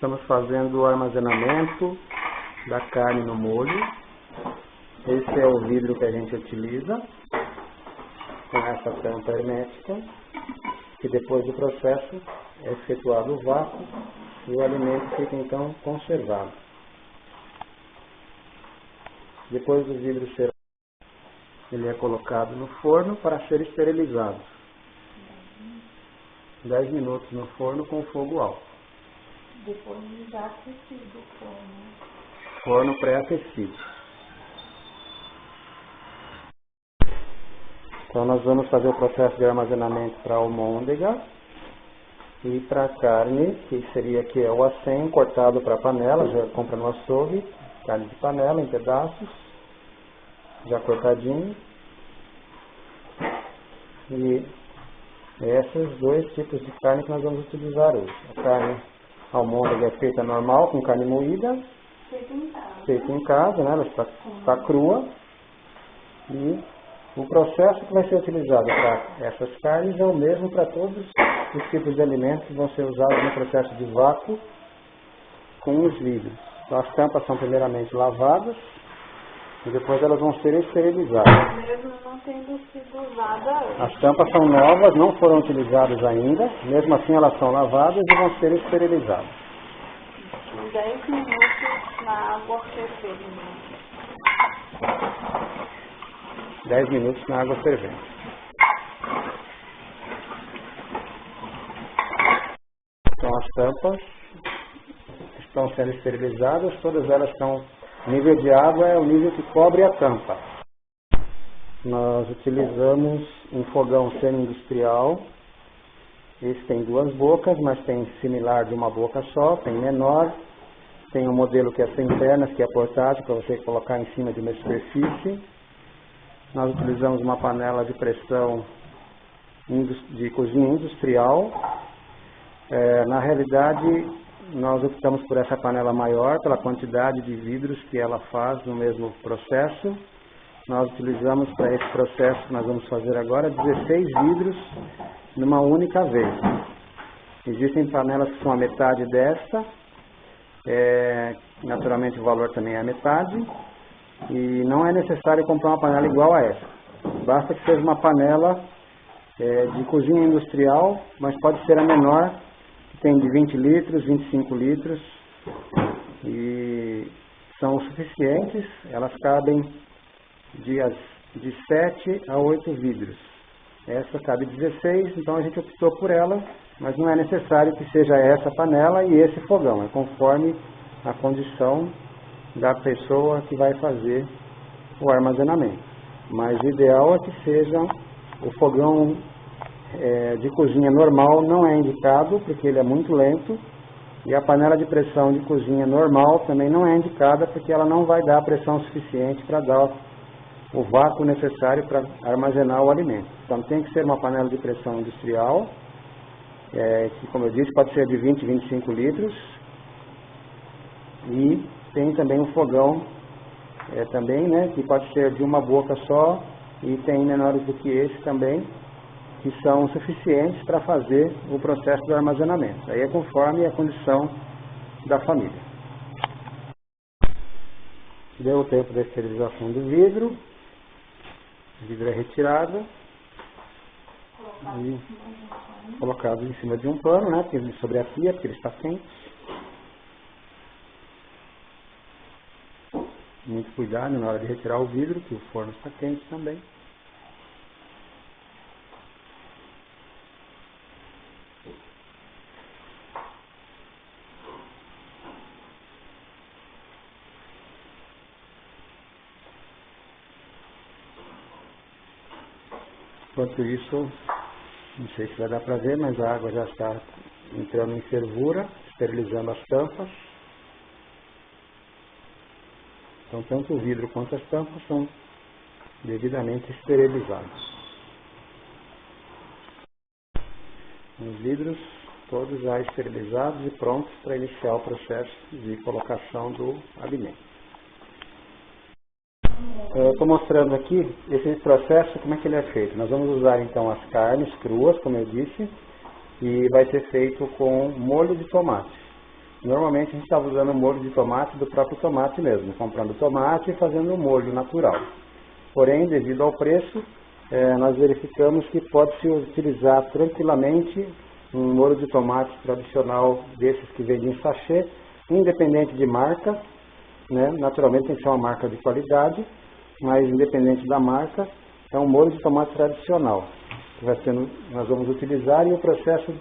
Estamos fazendo o armazenamento da carne no molho. Esse é o vidro que a gente utiliza, com essa tampa hermética, que depois do processo é efetuado o vácuo e o alimento fica então conservado. Depois do vidro ser, ele é colocado no forno para ser esterilizado. 10 minutos no forno com fogo alto. Depois de já aquecido o forno. Forno pré-aquecido. Então nós vamos fazer o processo de armazenamento para a almôndega e para a carne, que seria aqui o acém cortado para a panela, já compra no açougue, carne de panela em pedaços, já cortadinho. E esses dois tipos de carne que nós vamos utilizar hoje. A carne almôndega é feita normal, com carne moída, feita em casa, né? Ela está crua. E o processo que vai ser utilizado para essas carnes é o mesmo para todos os tipos de alimentos que vão ser usados no processo de vácuo com os vidros. Então, as tampas são primeiramente lavadas e depois elas vão ser esterilizadas. Mesmo não tendo sido usada antes. As tampas são novas, não foram utilizadas ainda, mesmo assim elas são lavadas e vão ser esterilizadas. 10 minutos na água fervendo. 10 minutos na água fervendo. Então as tampas estão sendo esterilizadas, todas elas estão... O nível de água é o nível que cobre a tampa. Nós utilizamos um fogão semi-industrial. Esse tem duas bocas, mas tem similar de uma boca só, tem menor. Tem um modelo que é sem pernas, que é portátil, para você colocar em cima de uma superfície. Nós utilizamos uma panela de pressão de cozinha industrial. Na realidade, nós optamos por essa panela maior, pela quantidade de vidros que ela faz no mesmo processo. Nós utilizamos para esse processo que nós vamos fazer agora 16 vidros numa única vez. Existem panelas que são a metade desta, naturalmente o valor também é a metade, e não é necessário comprar uma panela igual a essa. Basta que seja uma panela de cozinha industrial, mas pode ser a menor, que tem de 20 litros, 25 litros, e são suficientes, elas cabem de 7 a 8 vidros. Essa cabe 16, então a gente optou por ela, mas não é necessário que seja essa panela e esse fogão, é conforme a condição da pessoa que vai fazer o armazenamento. Mas o ideal é que seja o fogão de cozinha normal, não é indicado, porque ele é muito lento, e a panela de pressão de cozinha normal também não é indicada, porque ela não vai dar a pressão suficiente para dar o vácuo necessário para armazenar o alimento. Então tem que ser uma panela de pressão industrial, que, como eu disse, pode ser de 20 a 25 litros, e tem também um fogão também, né, que pode ser de uma boca só, e tem menores do que esse também, que são suficientes para fazer o processo do armazenamento. Aí é conforme a condição da família. Deu o tempo da esterilização do vidro. O vidro é retirado e colocado em cima de um pano, né, sobre a pia, porque ele está quente. Muito cuidado na hora de retirar o vidro, que o forno está quente também. Enquanto isso, não sei se vai dar para ver, mas a água já está entrando em fervura, esterilizando as tampas. Então, tanto o vidro quanto as tampas são devidamente esterilizados. Os vidros todos já esterilizados e prontos para iniciar o processo de colocação do alimento. Estou mostrando aqui esse processo, como é que ele é feito. Nós vamos usar então as carnes cruas, como eu disse, e vai ser feito com molho de tomate. Normalmente a gente estava usando molho de tomate do próprio tomate mesmo, comprando tomate e fazendo um molho natural. Porém, devido ao preço, nós verificamos que pode-se utilizar tranquilamente um molho de tomate tradicional desses que vende em sachê, independente de marca, né? Naturalmente tem que ser uma marca de qualidade, mas independente da marca, é um molho de tomate tradicional que nós vamos utilizar, e o processo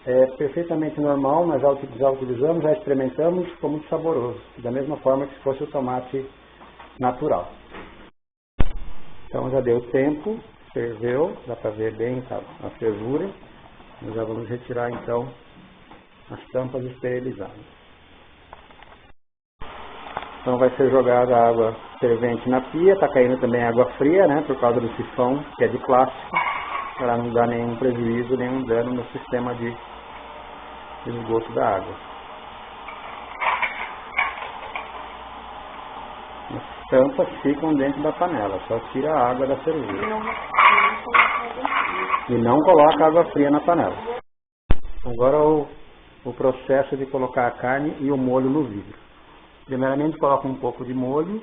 é perfeitamente normal. Nós já utilizamos, já experimentamos, ficou muito saboroso, da mesma forma que se fosse o tomate natural. Então já deu tempo, ferveu, dá para ver bem a fervura. Nós já vamos retirar então as tampas esterilizadas. Então vai ser jogada a água fervente na pia, está caindo também água fria, né, por causa do sifão, que é de plástico, para não dar nenhum prejuízo, nenhum dano no sistema de esgoto da água. As tampas ficam dentro da panela, só tira a água da fervura. E não coloca água fria na panela. Agora o processo de colocar a carne e o molho no vidro. Primeiramente coloca um pouco de molho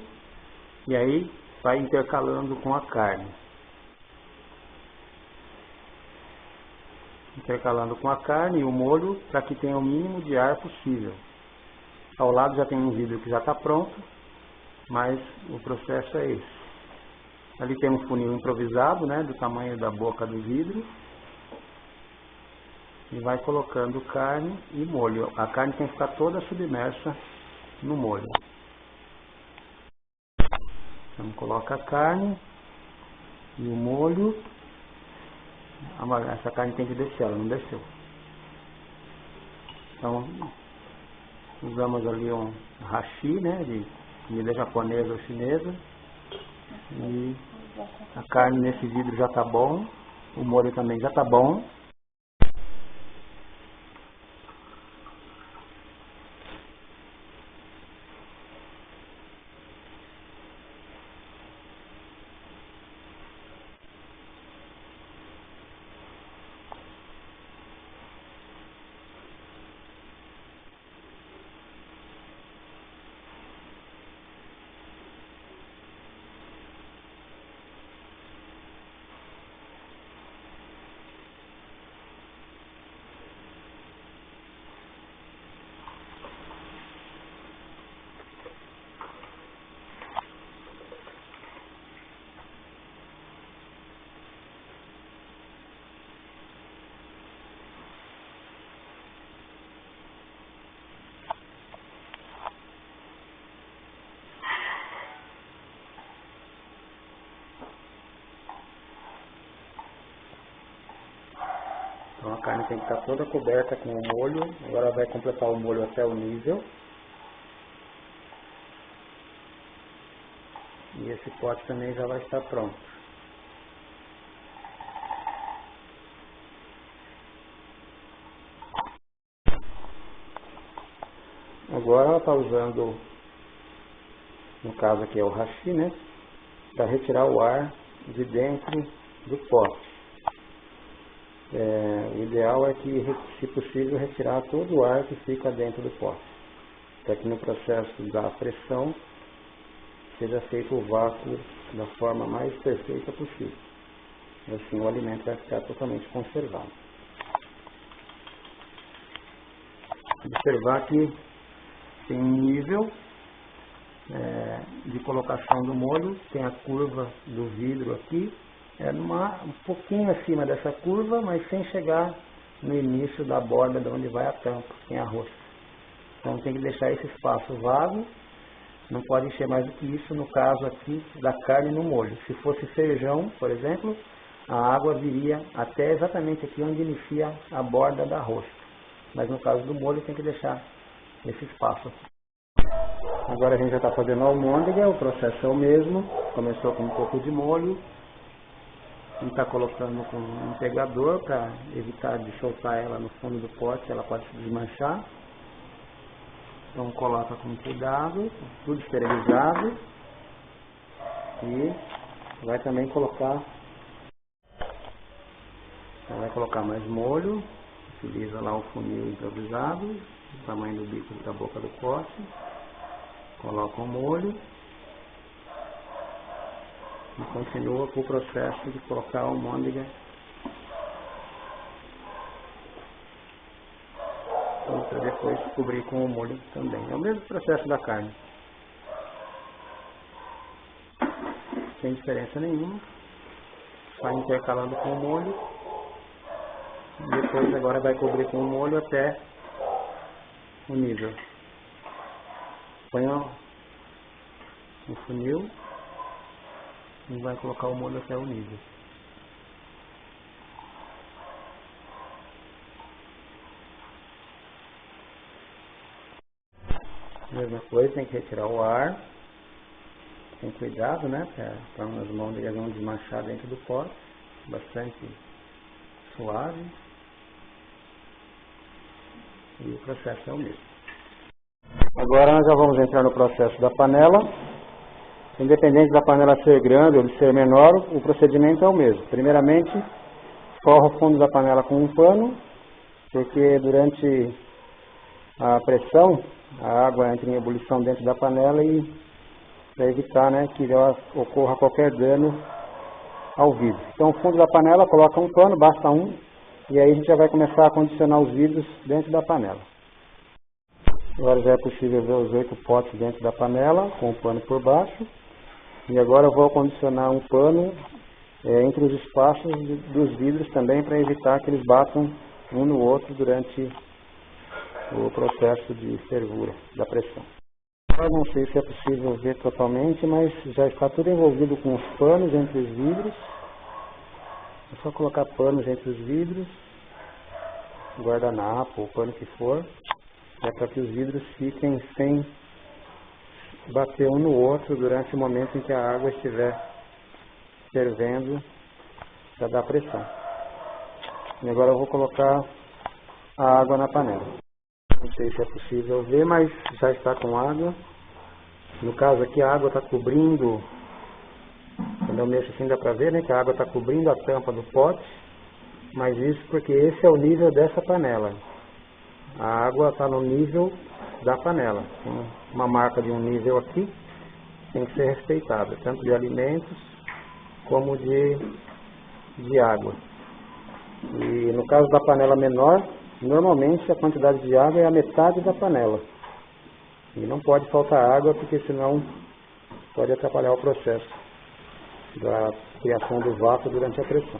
e aí vai intercalando com a carne. Intercalando com a carne e o molho para que tenha o mínimo de ar possível. Ao lado já tem um vidro que já está pronto, mas o processo é esse. Ali tem um funil improvisado, né, do tamanho da boca do vidro. E vai colocando carne e molho. A carne tem que ficar toda submersa no molho. Então coloca a carne e o molho. Essa carne tem que descer, ela não desceu. Então usamos ali um hashi, né, de comida japonesa ou chinesa. E a carne nesse vidro já está bom, o molho também já está bom. Então a carne tem que estar toda coberta com o molho. Agora vai completar o molho até o nível. E esse pote também já vai estar pronto. Agora ela está usando, no caso aqui é o hashi, né, para retirar o ar de dentro do pote. O ideal é que, se possível, retirar todo o ar que fica dentro do pote, para que no processo da pressão seja feito o vácuo da forma mais perfeita possível. Assim o alimento vai ficar totalmente conservado. Observar que tem um nível de colocação do molho, tem a curva do vidro aqui, um pouquinho acima dessa curva, mas sem chegar no início da borda de onde vai a tampa, tem a rosca. Então tem que deixar esse espaço vago, não pode encher mais do que isso, no caso aqui da carne no molho. Se fosse feijão, por exemplo, a água viria até exatamente aqui onde inicia a borda da rosca. Mas no caso do molho tem que deixar esse espaço aqui. Agora a gente já está fazendo a almôndega, o processo é o mesmo. Começou com um pouco de molho. A gente está colocando com um pegador para evitar de soltar ela no fundo do pote, ela pode se desmanchar. Então coloca com cuidado, tudo esterilizado. E vai também colocar mais molho. Utiliza lá o funil improvisado, do tamanho do bico da boca do pote. Coloca o molho e continua com o processo de colocar a almôndega para depois cobrir com o molho também. É o mesmo processo da carne, sem diferença nenhuma. Vai intercalando com o molho. Depois agora vai cobrir com o molho até o nível. Põe o funil e vai colocar o molho até o nível. Mesma coisa, tem que retirar o ar. Com cuidado, né? Para as almôndegas não desmanchar dentro do pote. Bastante suave. E o processo é o mesmo. Agora nós já vamos entrar no processo da panela. Independente da panela ser grande ou de ser menor, o procedimento é o mesmo. Primeiramente, forra o fundo da panela com um pano, porque durante a pressão, a água entra em ebulição dentro da panela e para evitar, né, que ocorra qualquer dano ao vidro. Então, o fundo da panela, coloca um pano, basta um, e aí a gente já vai começar a condicionar os vidros dentro da panela. Agora já é possível ver os 8 potes dentro da panela, com o pano por baixo. E agora eu vou condicionar um pano entre os espaços dos vidros também, para evitar que eles batam um no outro durante o processo de fervura da pressão. Eu não sei se é possível ver totalmente, mas já está tudo envolvido com os panos entre os vidros. É só colocar panos entre os vidros, guardanapo ou pano que for, para que os vidros fiquem sem bater um no outro durante o momento em que a água estiver fervendo para dar pressão. E agora eu vou colocar a água na panela. Não sei se é possível ver, mas já está com água. No caso aqui a água está cobrindo, quando eu mexo assim dá para ver, né, que a água está cobrindo a tampa do pote, mas isso porque esse é o nível dessa panela. A água está no nível da panela. Tem uma marca de um nível aqui, tem que ser respeitada, tanto de alimentos como de água. E no caso da panela menor, normalmente a quantidade de água é a metade da panela. E não pode faltar água, porque senão pode atrapalhar o processo da criação do vácuo durante a pressão.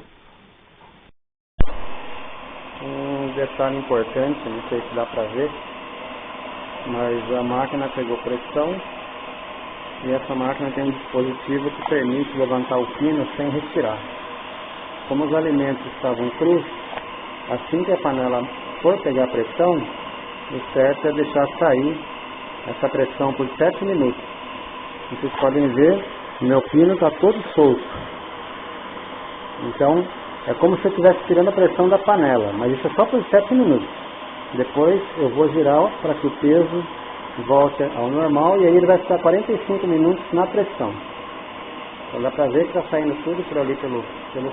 Um detalhe importante, não sei se dá para ver, mas a máquina pegou pressão e essa máquina tem um dispositivo que permite levantar o pino sem respirar. Como os alimentos estavam crus, assim que a panela for pegar pressão, o certo é deixar sair essa pressão por 7 minutos. Vocês podem ver, o meu pino está todo solto. Então, é como se eu estivesse tirando a pressão da panela, mas isso é só por 7 minutos. Depois eu vou girar para que o peso volte ao normal e aí ele vai ficar 45 minutos na pressão. Então dá para ver que está saindo tudo por ali pelo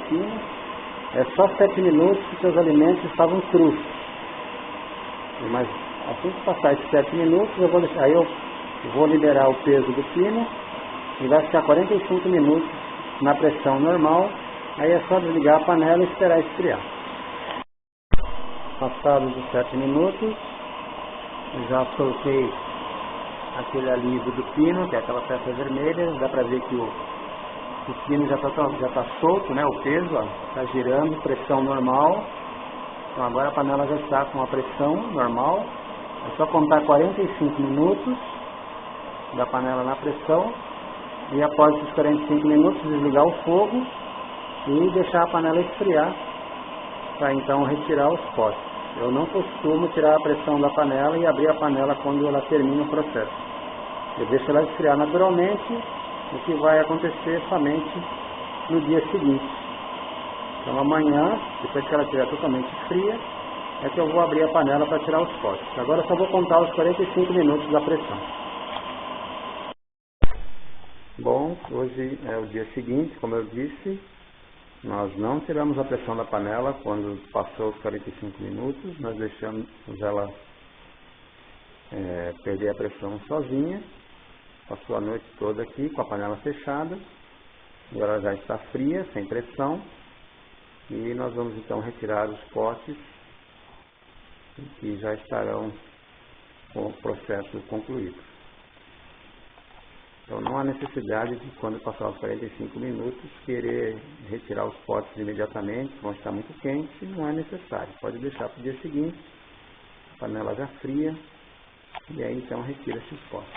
pino. É só 7 minutos que os alimentos estavam crus. Mas assim que passar esses 7 minutos, aí eu vou liberar o peso do pino e vai ficar 45 minutos na pressão normal. Aí é só desligar a panela e esperar esfriar. Passados os 7 minutos, já soltei aquele alívio do pino, que é aquela peça vermelha. Dá para ver que o pino já está solto, né? O peso está girando, pressão normal. Então agora a panela já está com a pressão normal. É só contar 45 minutos da panela na pressão e após esses 45 minutos desligar o fogo e deixar a panela esfriar para então retirar os potes. Eu não costumo tirar a pressão da panela e abrir a panela quando ela termina o processo. Eu deixo ela esfriar naturalmente, o que vai acontecer somente no dia seguinte. Então amanhã, depois que ela estiver totalmente fria, é que eu vou abrir a panela para tirar os potes. Agora eu só vou contar os 45 minutos da pressão. Bom, hoje é o dia seguinte, como eu disse, Nós não tiramos a pressão da panela quando passou os 45 minutos, nós deixamos ela perder a pressão sozinha. Passou a noite toda aqui com a panela fechada, agora ela já está fria, sem pressão, e nós vamos então retirar os potes que já estarão com o processo concluído. Então não há necessidade de, quando passar os 45 minutos, querer retirar os potes imediatamente, vão estar muito quentes, não é necessário. Pode deixar para o dia seguinte, a panela já fria, e aí então retira esses potes.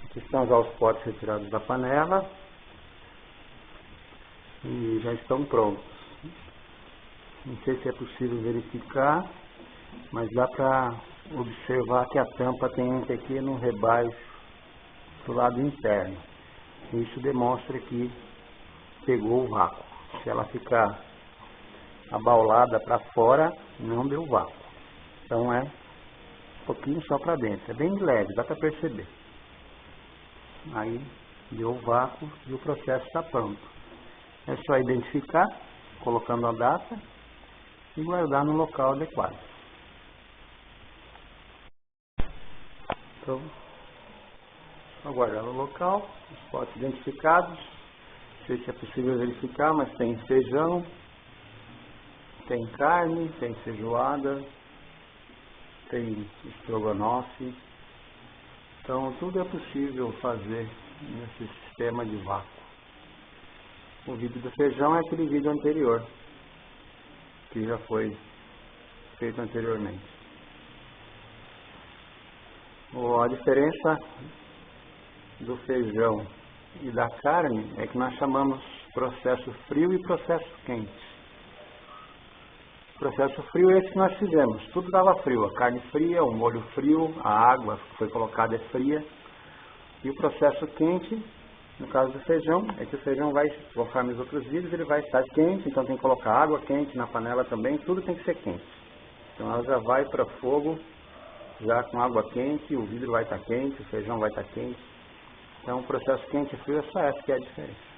Aqui estão já os potes retirados da panela, e já estão prontos. Não sei se é possível verificar, mas dá para observar que a tampa tem um pequeno rebaixo do lado interno. Isso demonstra que pegou o vácuo. Se ela ficar abaulada para fora, não deu vácuo. Então é um pouquinho só para dentro. É bem leve, dá para perceber. Aí deu o vácuo e o processo está pronto. É só identificar, colocando a data e guardar no local adequado. Então, vou guardar no local, os potes identificados. Não sei se é possível verificar, mas tem feijão, tem carne, tem feijoada, tem estrogonofe. Então, tudo é possível fazer nesse sistema de vácuo. O vidro do feijão é aquele vidro anterior, que já foi feito anteriormente. A diferença do feijão e da carne é que nós chamamos processo frio e processo quente. O processo frio é esse que nós fizemos, tudo dava frio, a carne fria, o molho frio, a água que foi colocada é fria. E o processo quente, no caso do feijão, é que o feijão vai, conforme os outros vidros, ele vai estar quente, então tem que colocar água quente na panela também, tudo tem que ser quente. Então ela já vai para fogo, já com água quente, o vidro vai estar quente, o feijão vai estar quente. Então o processo quente e frio é só essa que é a diferença.